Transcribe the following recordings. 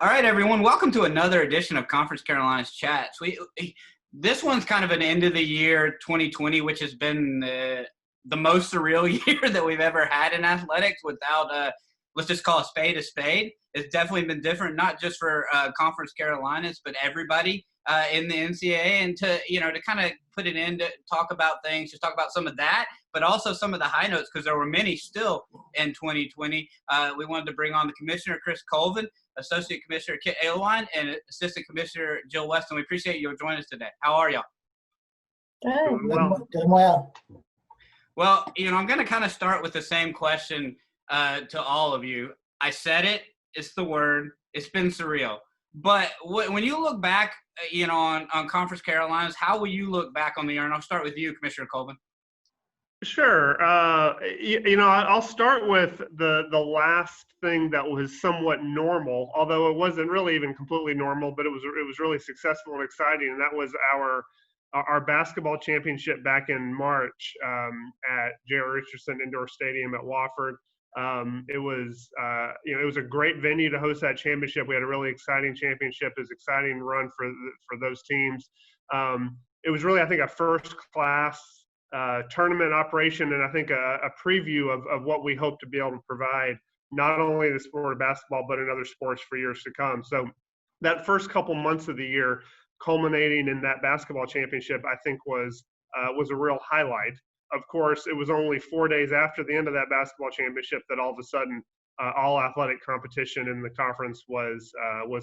All right, everyone. Welcome to another edition of Conference Carolinas Chats. This one's kind of an end of the year 2020, which has been the most surreal year that we've ever had in athletics without, let's just call a spade a spade. It's definitely been different, not just for Conference Carolinas, but everybody in the NCAA. And to kind of put it in to talk about things, just talk about some of that, but also some of the high notes, because there were many still in 2020. We wanted to bring on the Commissioner, Chris Colvin, Associate Commissioner Kit Aylwine, and Assistant Commissioner Jill Weston. We appreciate you joining us today. How are y'all? Good. Doing well. Well, I'm going to kind of start with the same question to all of you. I said it. It's the word. It's been surreal. But when you look back, on Conference Carolinas, how will you look back on the year? And I'll start with you, Commissioner Colvin. Sure. I'll start with the last thing that was somewhat normal, although it wasn't really even completely normal, but it was really successful and exciting, and that was our basketball championship back in March at J.R. Richardson Indoor Stadium at Wofford. It was a great venue to host that championship. We had a really exciting championship. It was an exciting run for those teams. It was really, I think, a first-class tournament operation, and I think a preview of what we hope to be able to provide, not only in the sport of basketball, but in other sports for years to come. So that first couple months of the year, culminating in that basketball championship, I think was a real highlight. Of course, it was only 4 days after the end of that basketball championship that all of a sudden all athletic competition in the conference was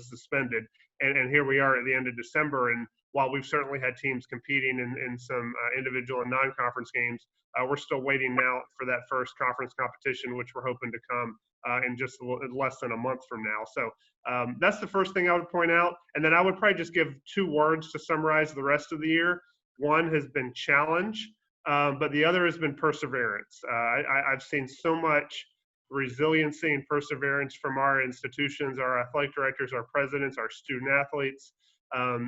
suspended. And here we are at the end of December, and while we've certainly had teams competing in some individual and non-conference games, we're still waiting now for that first conference competition, which we're hoping to come in just less than a month from now. So that's the first thing I would point out. And then I would probably just give 2 words to summarize the rest of the year. One has been challenge, but the other has been perseverance. I've seen so much resiliency and perseverance from our institutions, our athletic directors, our presidents, our student athletes.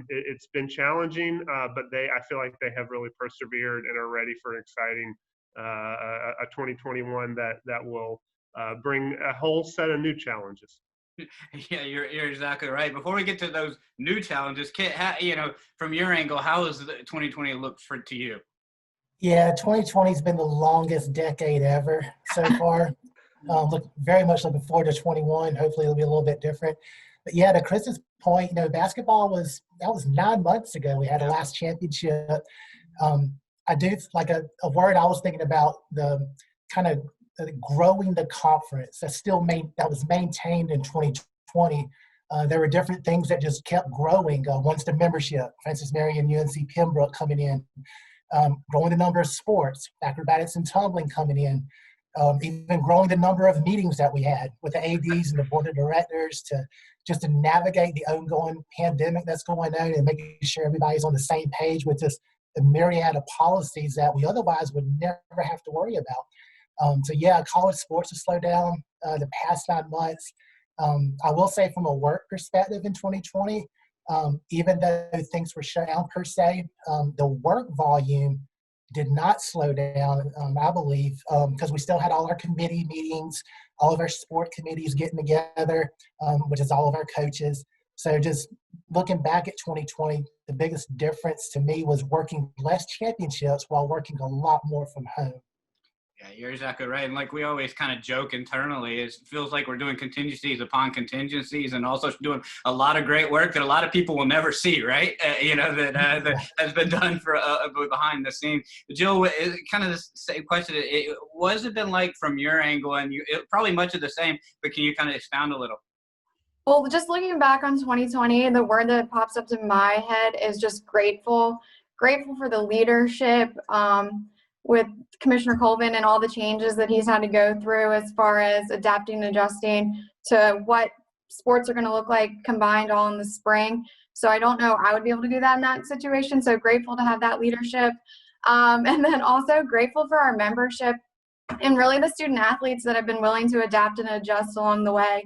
It's been challenging, but I feel like they have really persevered and are ready for an exciting a 2021 that will bring a whole set of new challenges. Yeah, you're exactly right. Before we get to those new challenges, Kit, from your angle, how has 2020 looked to you? Yeah, 2020 has been the longest decade ever so far. Very much looking forward to 21. Hopefully it'll be a little bit different. But yeah, to Chris's point, basketball was 9 months ago. We had the last championship. I do like a word I was thinking about, the kind of growing the conference that was maintained in 2020. There were different things that just kept growing. Once the membership, Francis Marion, UNC Pembroke coming in, growing the number of sports, acrobatics and tumbling coming in, even growing the number of meetings that we had with the ADs and the board of directors to navigate the ongoing pandemic that's going on and making sure everybody's on the same page with just the myriad of policies that we otherwise would never have to worry about. So yeah, college sports have slowed down the past 9 months. I will say from a work perspective in 2020, even though things were shut down per se, the work volume did not slow down, I believe, because we still had all our committee meetings, all of our sport committees getting together, which is all of our coaches. So just looking back at 2020, the biggest difference to me was working less championships while working a lot more from home. Yeah, you're exactly right. And like we always kind of joke internally, it feels like we're doing contingencies upon contingencies and also doing a lot of great work that a lot of people will never see, right? That has been done for behind the scenes. Jill, kind of the same question. What has it been like from your angle? And probably much of the same, but can you kind of expound a little? Well, just looking back on 2020, the word that pops up in my head is just grateful. Grateful for the leadership with Commissioner Colvin and all the changes that he's had to go through as far as adapting and adjusting to what sports are going to look like combined all in the spring. So I don't know I would be able to do that in that situation. So grateful to have that leadership. And then also grateful for our membership and really the student athletes that have been willing to adapt and adjust along the way,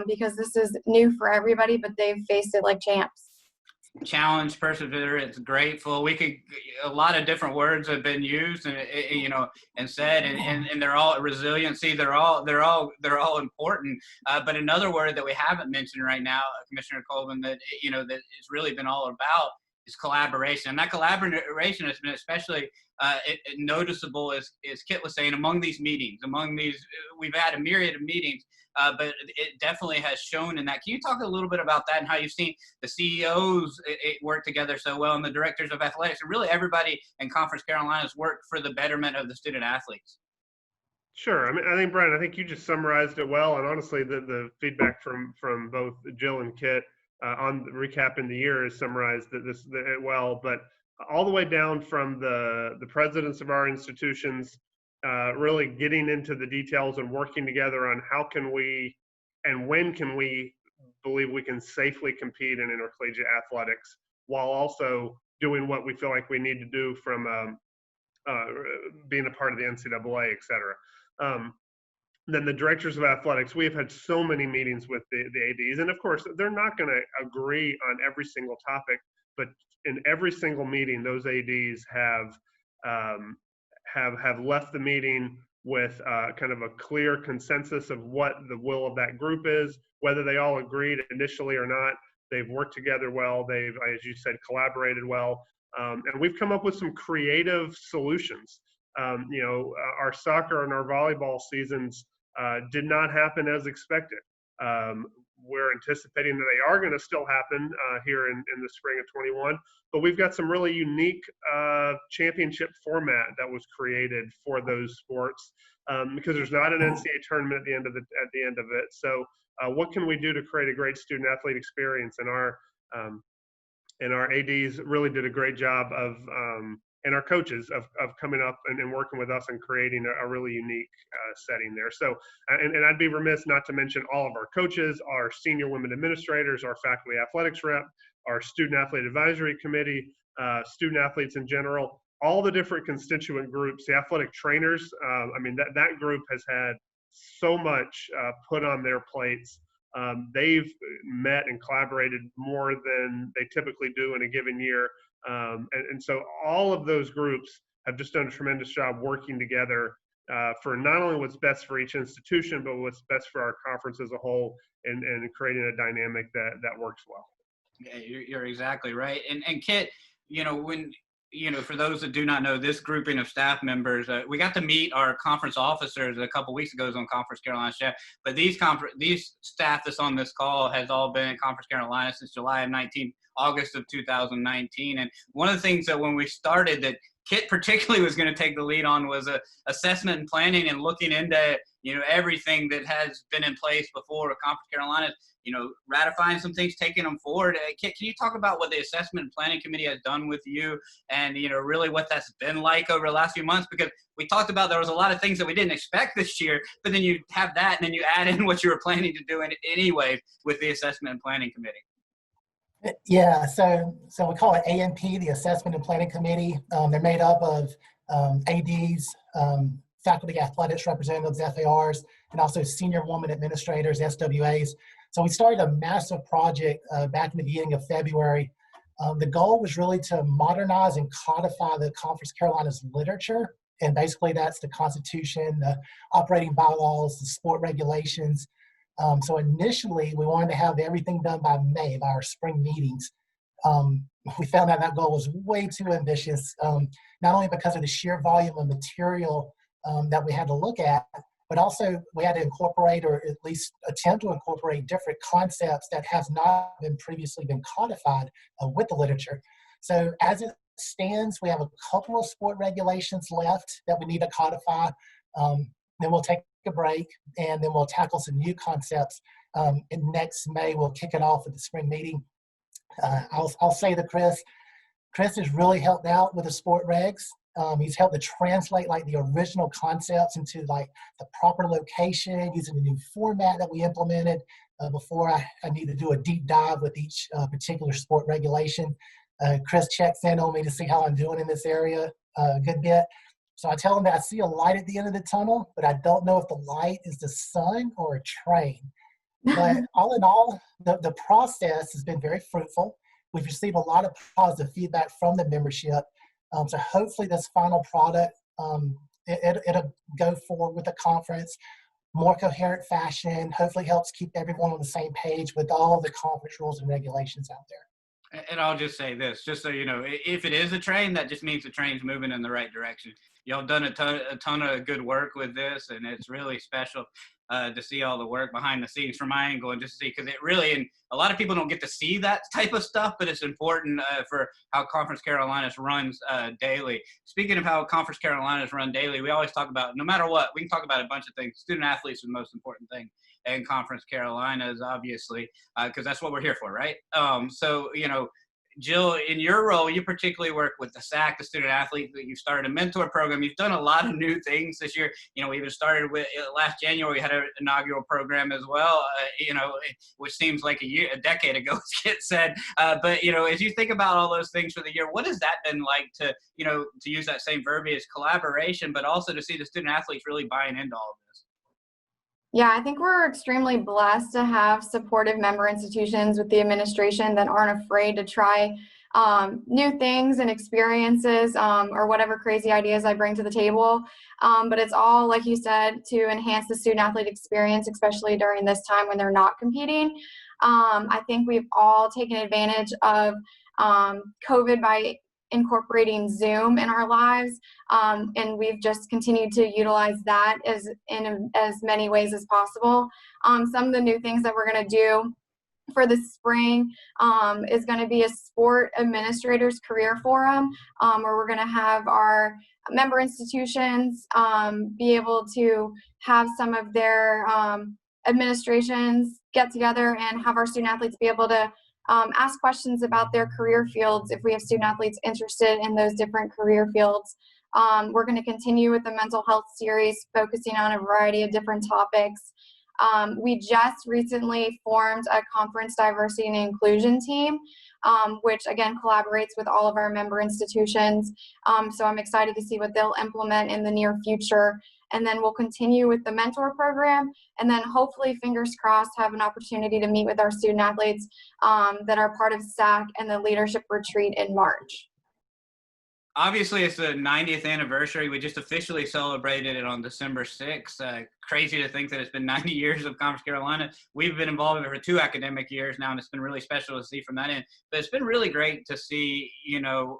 because this is new for everybody, but they've faced it like champs. challenge, perseverance, grateful. A lot of different words have been used and, and said, and they're all resiliency. They're all important. But another word that we haven't mentioned right now, Commissioner Colvin, that it's really been all about is collaboration. And that collaboration has been especially noticeable, as Kit was saying, among these meetings. We've had a myriad of meetings, but it definitely has shown in that. Can you talk a little bit about that and how you've seen the CEOs work together so well, and the directors of athletics, and really everybody in Conference Carolinas work for the betterment of the student athletes? Sure. I mean, I think, Brian, I think you just summarized it well. And honestly, the feedback from both Jill and Kit on recapping the year is summarized well. But all the way down from the presidents of our institutions, really getting into the details and working together on how can we and when can we believe we can safely compete in intercollegiate athletics while also doing what we feel like we need to do from being a part of the NCAA, et cetera. Then the directors of athletics, we have had so many meetings with the ADs, and of course, they're not going to agree on every single topic, but in every single meeting, those ADs have left the meeting with kind of a clear consensus of what the will of that group is, whether they all agreed initially or not. They've worked together well. They've, as you said, collaborated well, and we've come up with some creative solutions. Our soccer and our volleyball seasons did not happen as expected. We're anticipating that they are going to still happen here in the spring of 21, but we've got some really unique championship format that was created for those sports because there's not an NCAA tournament at the end of it. So what can we do to create a great student athlete experience? And our ADs really did a great job of and our coaches of coming up and working with us and creating a really unique setting there. So, and I'd be remiss not to mention all of our coaches, our senior women administrators, our faculty athletics rep, our student athlete advisory committee, student athletes in general, all the different constituent groups, the athletic trainers. That group has had so much put on their plates. They've met and collaborated more than they typically do in a given year. And so all of those groups have just done a tremendous job working together for not only what's best for each institution, but what's best for our conference as a whole, and creating a dynamic that works well. Yeah, you're exactly right. And Kit, for those that do not know, this grouping of staff members, we got to meet our conference officers a couple weeks ago on Conference Carolina Chat. But these staff that's on this call has all been in Conference Carolina since August of 2019. And one of the things that when we started that Kit particularly was going to take the lead on was assessment and planning and looking into everything that has been in place before Conference Carolina, ratifying some things, taking them forward. Kit, can you talk about what the assessment and planning committee has done with you and really what that's been like over the last few months? Because we talked about there was a lot of things that we didn't expect this year, but then you have that and then you add in what you were planning to do anyway with the assessment and planning committee. Yeah, so we call it AMP, the Assessment and Planning Committee. They're made up of ADs, faculty athletics representatives, FARs, and also senior women administrators, SWAs. So we started a massive project back in the beginning of February. The goal was really to modernize and codify the Conference Carolinas literature. And basically that's the Constitution, the operating bylaws, the sport regulations. So initially, we wanted to have everything done by May, by our spring meetings. We found out that goal was way too ambitious, not only because of the sheer volume of material that we had to look at, but also we had to incorporate, or at least attempt to incorporate, different concepts that have not previously been codified with the literature. So as it stands, we have a couple of sport regulations left that we need to codify. Then we'll take a break, and then we'll tackle some new concepts. And next May, we'll kick it off at the spring meeting. I'll say that Chris has really helped out with the sport regs. He's helped to translate like the original concepts into like the proper location using the new format that we implemented before I need to do a deep dive with each particular sport regulation. Chris checks in on me to see how I'm doing in this area a good bit. So I tell him that I see a light at the end of the tunnel, but I don't know if the light is the sun or a train. But all in all, the process has been very fruitful. We've received a lot of positive feedback from the membership. So hopefully this final product, it'll go forward with the conference, more coherent fashion, hopefully helps keep everyone on the same page with all the conference rules and regulations out there. And I'll just say this, just so you know, if it is a train, that just means the train's moving in the right direction. Y'all done a ton of good work with this, and it's really special to see all the work behind the scenes from my angle, and just see, because it really, and a lot of people don't get to see that type of stuff, but it's important for how Conference Carolinas runs daily. Speaking of how Conference Carolinas run daily, we always talk about, no matter what, we can talk about a bunch of things. Student athletes are the most important thing in Conference Carolinas, obviously, because that's what we're here for, right? So, you know, Jill, in your role, you particularly work with the SAC, the student athlete. You started a mentor program. You've done a lot of new things this year. You know, we even started with last January. We had an inaugural program as well. You know, which seems like a decade ago, as Kit said. But you know, as you think about all those things for the year, what has that been like to, you know, to use that same verbiage, collaboration, but also to see the student athletes really buying into all of this? Yeah, I think we're extremely blessed to have supportive member institutions with the administration that aren't afraid to try new things and experiences or whatever crazy ideas I bring to the table. But it's all, like you said, to enhance the student athlete experience, especially during this time when they're not competing. I think we've all taken advantage of COVID by incorporating Zoom in our lives, and we've just continued to utilize that in as many ways as possible. Some of the new things that we're going to do for the spring is going to be a sport administrators career forum, where we're going to have our member institutions be able to have some of their administrations get together and have our student athletes be able to ask questions about their career fields if we have student athletes interested in those different career fields. We're going to continue with the mental health series, focusing on a variety of different topics. We just recently formed a conference diversity and inclusion team, which again collaborates with all of our member institutions. So I'm excited to see what they'll implement in the near future. And then we'll continue with the mentor program, and then hopefully, fingers crossed, have an opportunity to meet with our student athletes that are part of SAC and the leadership retreat in March. Obviously, it's the 90th anniversary. We just officially celebrated it on December 6th. Crazy to think that it's been 90 years of Conference Carolina. We've been involved in it for 2 academic years now, and it's been really special to see from that end. But it's been really great to see, you know,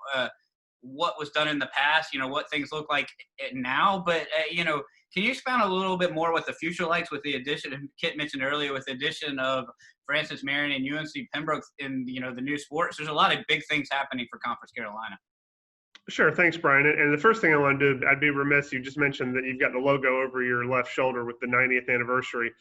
what was done in the past, you know, what things look like now. But, you know, can you expound a little bit more what the future likes with the addition, Kit mentioned earlier, with the addition of Francis Marion and UNC Pembroke in, you know, the new sports? There's a lot of big things happening for Conference Carolina. Sure. Thanks, Brian. And the first thing I want to do, I'd be remiss, you just mentioned that you've got the logo over your left shoulder with the 90th anniversary.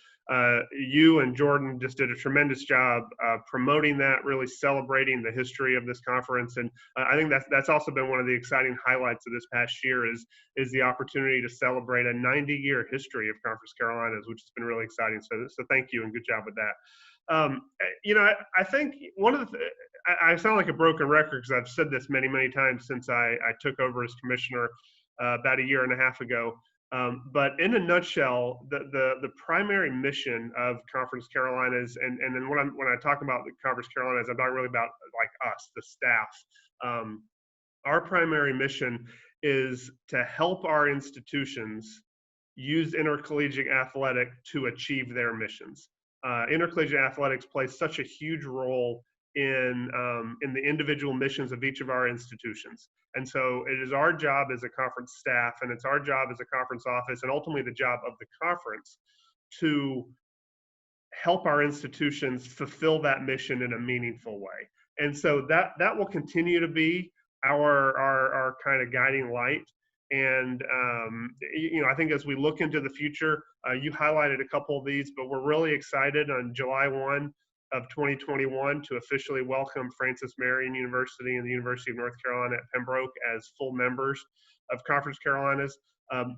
You and Jordan just did a tremendous job promoting that, really celebrating the history of this conference. And I think that's also been one of the exciting highlights of this past year is the opportunity to celebrate a 90-year history of Conference Carolinas, which has been really exciting. So thank you and good job with that. You know, I think one of the I sound like a broken record because I've said this many, many times since I took over as commissioner about a year and a half ago. But in a nutshell, the primary mission of Conference Carolinas, and then when I talk about the Conference Carolinas, I'm talking really about like us, the staff. Our primary mission is to help our institutions use intercollegiate athletic to achieve their missions. Intercollegiate athletics plays such a huge role in the individual missions of each of our institutions. And so it is our job as a conference staff, and it's our job as a conference office, and ultimately the job of the conference to help our institutions fulfill that mission in a meaningful way. And so that will continue to be our kind of guiding light. And you know, I think as we look into the future, you highlighted a couple of these, but we're really excited on July 1 of 2021 to officially welcome Francis Marion University and the University of North Carolina at Pembroke as full members of Conference Carolinas.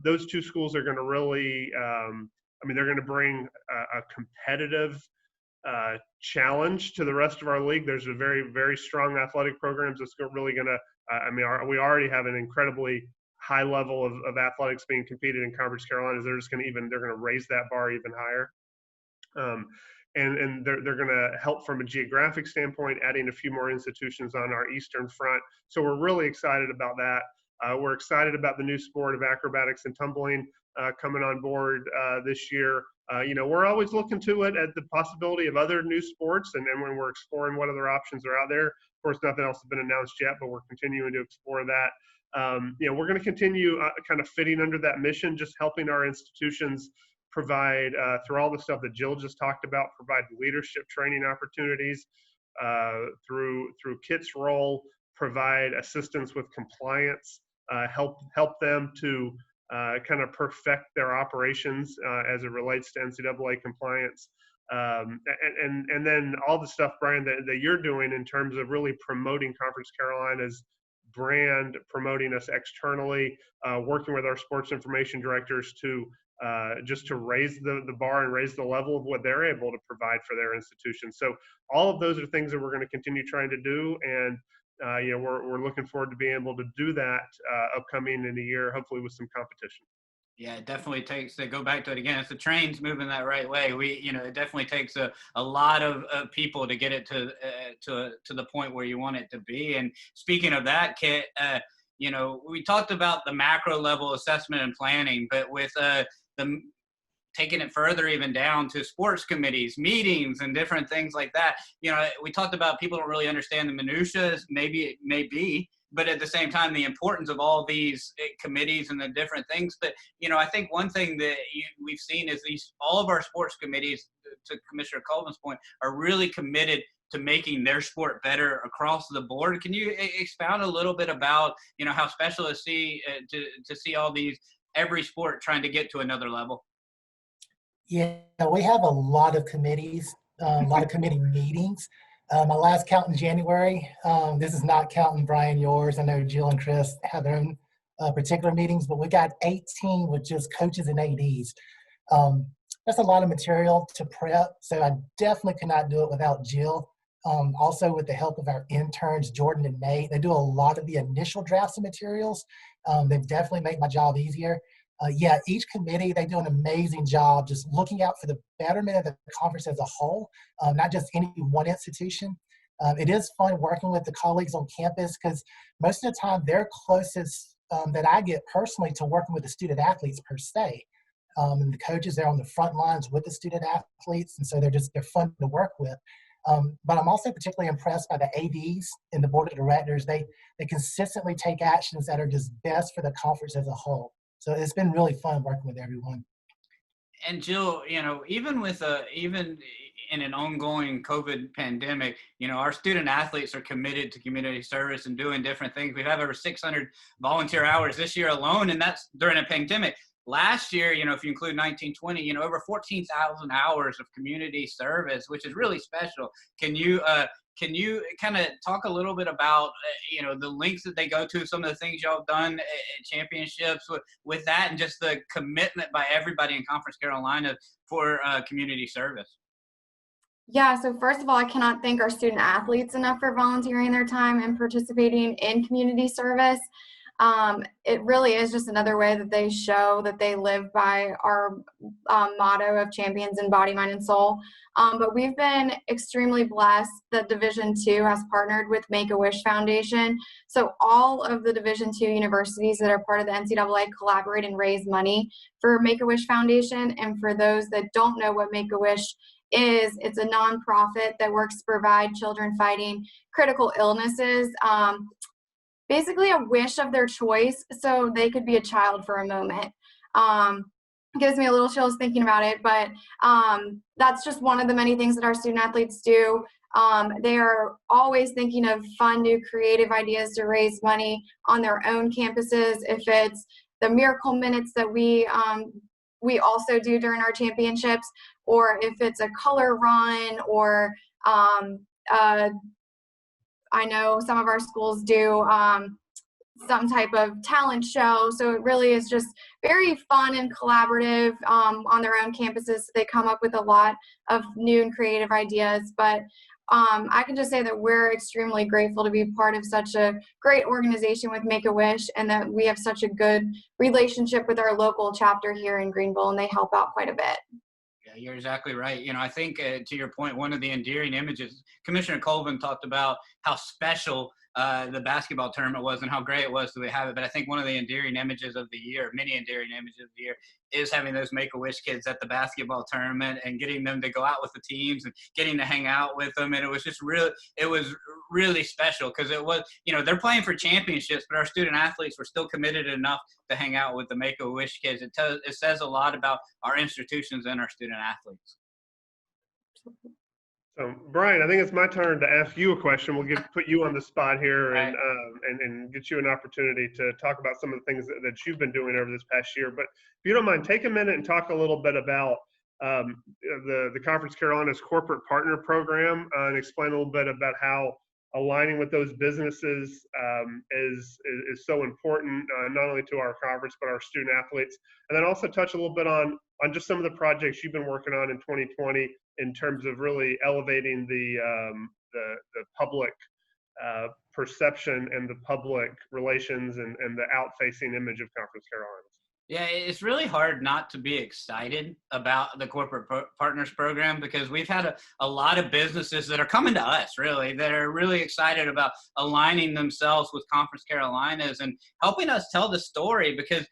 Those 2 schools are going to really, I mean, they're going to bring a competitive challenge to the rest of our league. There's a very, very strong athletic programs that's really going to, I mean, we already have an incredibly high level of athletics being competed in Conference Carolinas. They're going to raise that bar even higher. And they're going to help from a geographic standpoint, adding a few more institutions on our eastern front. So we're really excited about that. We're excited about the new sport of acrobatics and tumbling coming on board this year. We're always looking to it at the possibility of other new sports, and when we're exploring what other options are out there. Of course, nothing else has been announced yet, but we're continuing to explore that. We're going to continue kind of fitting under that mission, just helping our institutions provide, through all the stuff that Jill just talked about, provide leadership training opportunities through Kit's role, provide assistance with compliance, help them to kind of perfect their operations as it relates to NCAA compliance. And then all the stuff, Brian, that you're doing in terms of really promoting Conference Carolina's brand, promoting us externally, working with our sports information directors to just to raise the bar and raise the level of what they're able to provide for their institution. So all of those are things that we're going to continue trying to do, and we're looking forward to being able to do that upcoming in a year, hopefully with some competition. Yeah, it definitely takes, to go back to it again, if the train's moving that right way, it definitely takes a lot of people to get it to the point where you want it to be. And speaking of that, Kit, we talked about the macro level assessment and planning, but with taking it further even down to sports committees, meetings, and different things like that. We talked about people don't really understand the minutiae, maybe it may be, but at the same time, the importance of all these committees and the different things. But, I think one thing that we've seen is all of our sports committees, to Commissioner Colvin's point, are really committed to making their sport better across the board. Can you expound a little bit about, how specialists see to see all these, every sport trying to get to another level? Yeah, we have a lot of committees, a lot of committee meetings. My last count in January, this is not counting Brian, yours. I know Jill and Chris have their own particular meetings, but we got 18 with just coaches and ADs. That's a lot of material to prep, so I definitely could not do it without Jill. Also with the help of our interns, Jordan and Nate. They do a lot of the initial drafts of materials. They definitely make my job easier. Each committee, they do an amazing job just looking out for the betterment of the conference as a whole, not just any one institution. It is fun working with the colleagues on campus because most of the time they're closest that I get personally to working with the student athletes per se. And the coaches, they're on the front lines with the student athletes, and so they're fun to work with. But I'm also particularly impressed by the ADs and the board of directors. They consistently take actions that are just best for the conference as a whole. So it's been really fun working with everyone. And Jill, even in an ongoing COVID pandemic, our student athletes are committed to community service and doing different things. We have over 600 volunteer hours this year alone, and that's during a pandemic. Last year, if you include 1920, over 14,000 hours of community service, which is really special. Can you kind of talk a little bit about, the links that they go to, some of the things y'all have done at championships with that, and just the commitment by everybody in Conference Carolina for community service? Yeah, so first of all, I cannot thank our student athletes enough for volunteering their time and participating in community service. It really is just another way that they show that they live by our motto of champions in body, mind, and soul. But we've been extremely blessed that Division II has partnered with Make-A-Wish Foundation. So all of the Division II universities that are part of the NCAA collaborate and raise money for Make-A-Wish Foundation. And for those that don't know what Make-A-Wish is, it's a nonprofit that works to provide children fighting critical illnesses basically a wish of their choice so they could be a child for a moment. It gives me a little chills thinking about it, but that's just one of the many things that our student athletes do. They are always thinking of fun, new, creative ideas to raise money on their own campuses. If it's the Miracle Minutes that we also do during our championships, or if it's a color run, or I know some of our schools do some type of talent show. So it really is just very fun and collaborative on their own campuses. They come up with a lot of new and creative ideas. But I can just say that we're extremely grateful to be part of such a great organization with Make-A-Wish, and that we have such a good relationship with our local chapter here in Greenville, and they help out quite a bit. Yeah, you're exactly right. I think to your point, one of the endearing images, Commissioner Colvin talked about how special the basketball tournament was and how great it was to have it. But I think one of the endearing images of the year, many endearing images of the year, is having those Make-A-Wish kids at the basketball tournament and getting them to go out with the teams and getting to hang out with them. And it was just really special because it was, they're playing for championships, but our student athletes were still committed enough to hang out with the Make-A-Wish kids. It says a lot about our institutions and our student athletes. So, Brian, I think it's my turn to ask you a question. We'll put you on the spot here Right. and get you an opportunity to talk about some of the things that you've been doing over this past year. But if you don't mind, take a minute and talk a little bit about the Conference Carolinas Corporate Partner Program and explain a little bit about how aligning with those businesses is so important, not only to our conference, but our student athletes. And then also touch a little bit on just some of the projects you've been working on in 2020 in terms of really elevating the public perception and the public relations and the out-facing image of Conference Carolinas. Yeah, it's really hard not to be excited about the Corporate Partners Program because we've had a lot of businesses that are coming to us, really, that are really excited about aligning themselves with Conference Carolinas and helping us tell the story because,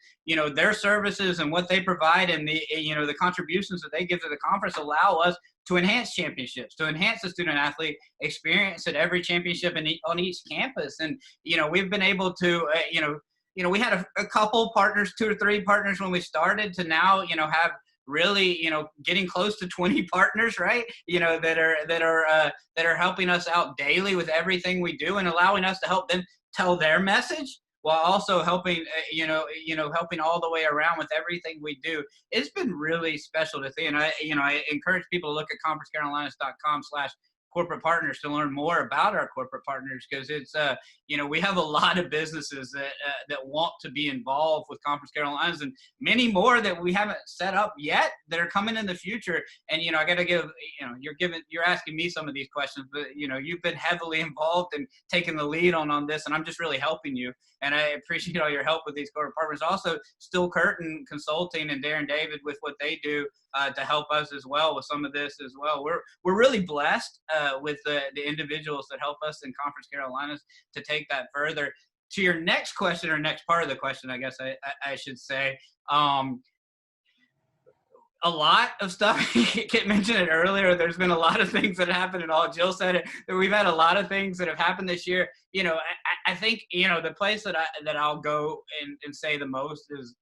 their services and what they provide and the contributions that they give to the conference allow us to enhance championships, to enhance the student athlete experience at every championship on each campus. And, we've been able to, we had a couple partners, 2 or 3 partners when we started to now, have really, getting close to 20 partners, right? That are helping us out daily with everything we do and allowing us to help them tell their message while also helping, helping all the way around with everything we do. It's been really special to see. And I encourage people to look at conferencecarolinas.com/corporate partners to learn more about our corporate partners because it's we have a lot of businesses that want to be involved with Conference Carolinas and many more that we haven't set up yet that are coming in the future. And I got to give you're asking me some of these questions, but you've been heavily involved and taking the lead on this, and I'm just really helping you. And I appreciate all your help with these corporate partners. Also, Still Curtain Consulting and Darren David with what they do to help us as well with some of this as well. We're really blessed with the individuals that help us in Conference Carolinas to take that further. To your next question or next part of the question, I guess I should say, a lot of stuff, Kit mentioned it earlier, there's been a lot of things that happened and all Jill said it, that we've had a lot of things that have happened this year. I think, the place that I'll go and say the most is,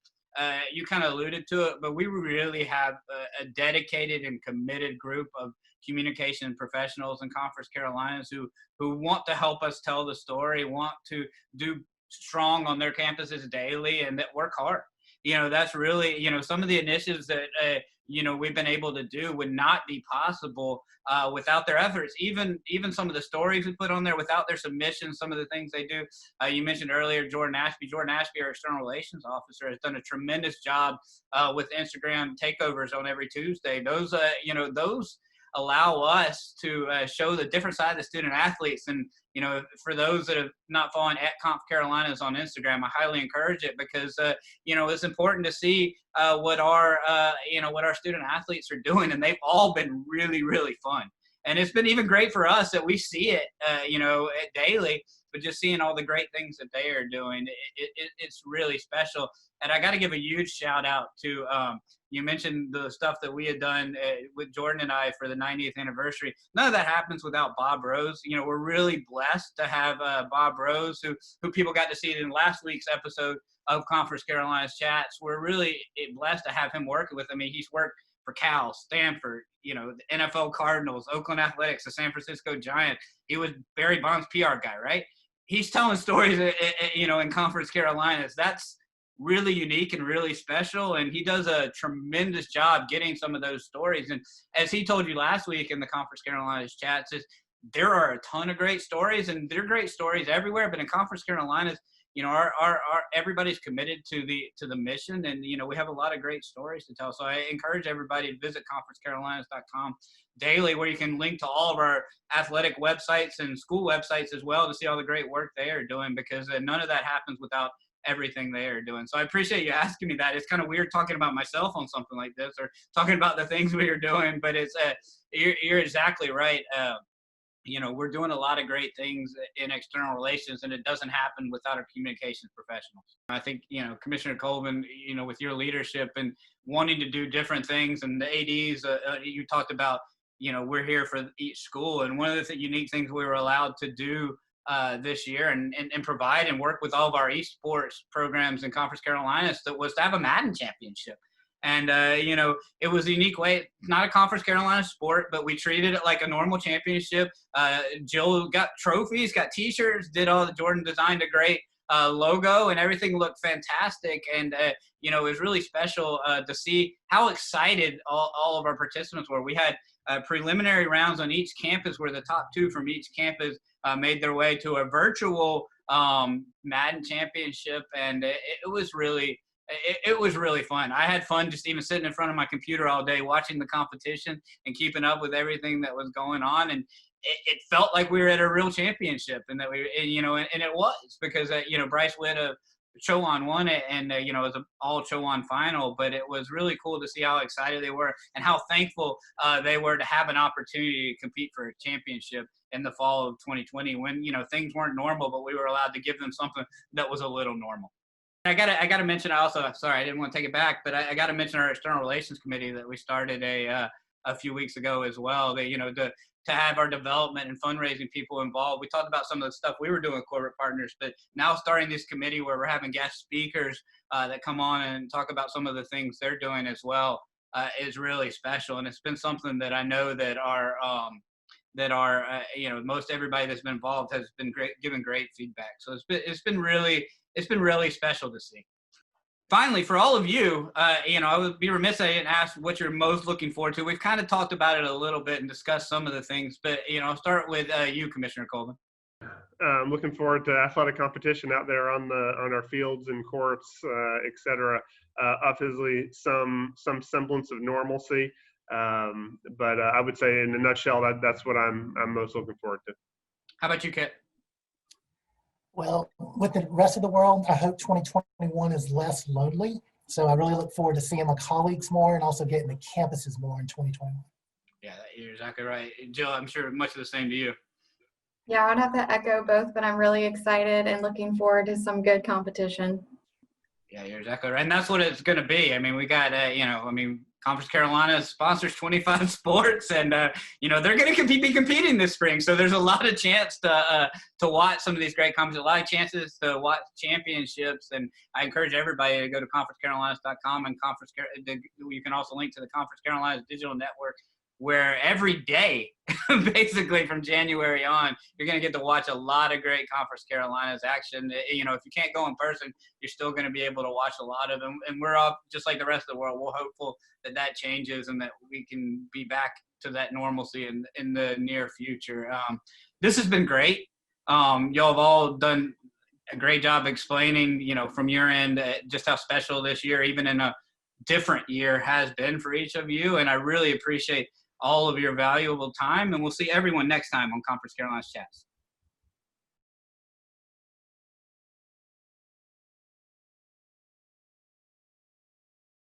you kind of alluded to it, but we really have a dedicated and committed group of communication professionals in Conference Carolinas who want to help us tell the story, want to do strong on their campuses daily, and that work hard. That's really, some of the initiatives that, we've been able to do would not be possible without their efforts. Even some of the stories we put on there without their submissions, some of the things they do. You mentioned earlier Jordan Ashby. Jordan Ashby, our external relations officer, has done a tremendous job with Instagram takeovers on every Tuesday. Those allow us to show the different side of the student athletes. And, for those that have not followed at Conf Carolinas on Instagram, I highly encourage it because, it's important to see what our student athletes are doing. And they've all been really, really fun. And it's been even great for us that we see it, daily, but just seeing all the great things that they are doing, it's really special. And I got to give a huge shout out to, you mentioned the stuff that we had done with Jordan and I for the 90th anniversary. None of that happens without Bob Rose. We're really blessed to have Bob Rose, who people got to see in last week's episode of Conference Carolinas Chats. We're really blessed to have him working with. I mean, he's worked for Cal, Stanford, the NFL Cardinals, Oakland Athletics, the San Francisco Giants. He was Barry Bonds' PR guy, right? He's telling stories, in Conference Carolinas. That's really unique and really special, and he does a tremendous job getting some of those stories. And as he told you last week in the Conference Carolinas Chats, there are a ton of great stories, and there are great stories everywhere, but in Conference Carolinas, our everybody's committed to the mission, and we have a lot of great stories to tell. So I encourage everybody to visit conferencecarolinas.com daily, where you can link to all of our athletic websites and school websites as well to see all the great work they are doing, because none of that happens without everything they are doing. So I appreciate you asking me that. It's kind of weird talking about myself on something like this or talking about the things we are doing, but it's you're exactly right. We're doing a lot of great things in external relations, and it doesn't happen without our communications professionals. I think, Commissioner Colvin, with your leadership and wanting to do different things, and the ADs, you talked about, we're here for each school. And one of the unique things we were allowed to do this year and provide and work with all of our esports programs in Conference Carolinas that was to have a Madden championship. And, it was a unique way, not a Conference Carolina sport, but we treated it like a normal championship. Jill got trophies, got T-shirts, Jordan designed a great logo, and everything looked fantastic. And, it was really special to see how excited all of our participants were. We had preliminary rounds on each campus where the top 2 from each campus made their way to a virtual Madden championship. And it was really fun. I had fun just even sitting in front of my computer all day watching the competition and keeping up with everything that was going on. And it felt like we were at a real championship, and that and it was, because Bryce Witt of Chowan won it, and it was an all Chowan final. But it was really cool to see how excited they were and how thankful they were to have an opportunity to compete for a championship in the fall of 2020, when things weren't normal, but we were allowed to give them something that was a little normal. I gotta mention, sorry, I didn't want to take it back, but I gotta mention our external relations committee that we started a few weeks ago as well. They, to have our development and fundraising people involved. We talked about some of the stuff we were doing with corporate partners, but now starting this committee where we're having guest speakers that come on and talk about some of the things they're doing as well is really special. And it's been something that I know that most everybody that's been involved has been giving great feedback. So it's been really special to see. Finally, for all of you, I would be remiss if I didn't ask what you're most looking forward to. We've kind of talked about it a little bit and discussed some of the things, but I'll start with you, Commissioner Colvin. I'm looking forward to athletic competition out there on our fields and courts, et cetera. Obviously, some semblance of normalcy, but I would say, in a nutshell, that's what I'm most looking forward to. How about you, Kit? Well, with the rest of the world, I hope 2021 is less lonely. So I really look forward to seeing my colleagues more and also getting to campuses more in 2021. Yeah, you're exactly right. Jill, I'm sure much of the same to you. Yeah, I'd have to echo both, but I'm really excited and looking forward to some good competition. Yeah, you're exactly right. And that's what it's going to be. I mean, we got, Conference Carolina sponsors 25 sports, and, they're going to be competing this spring. So there's a lot of chance to watch some of these great competitions, a lot of chances to watch championships. And I encourage everybody to go to conferencecarolinas.com, and you can also link to the Conference Carolinas Digital Network, where every day, basically from January on, you're going to get to watch a lot of great Conference Carolinas action. If you can't go in person, you're still going to be able to watch a lot of them. And we're all, just like the rest of the world, we're hopeful that changes and that we can be back to that normalcy in the near future. This has been great. Y'all have all done a great job explaining, from your end, just how special this year, even in a different year, has been for each of you. And I really appreciate all of your valuable time, and we'll see everyone next time on Conference Carolinas Chats.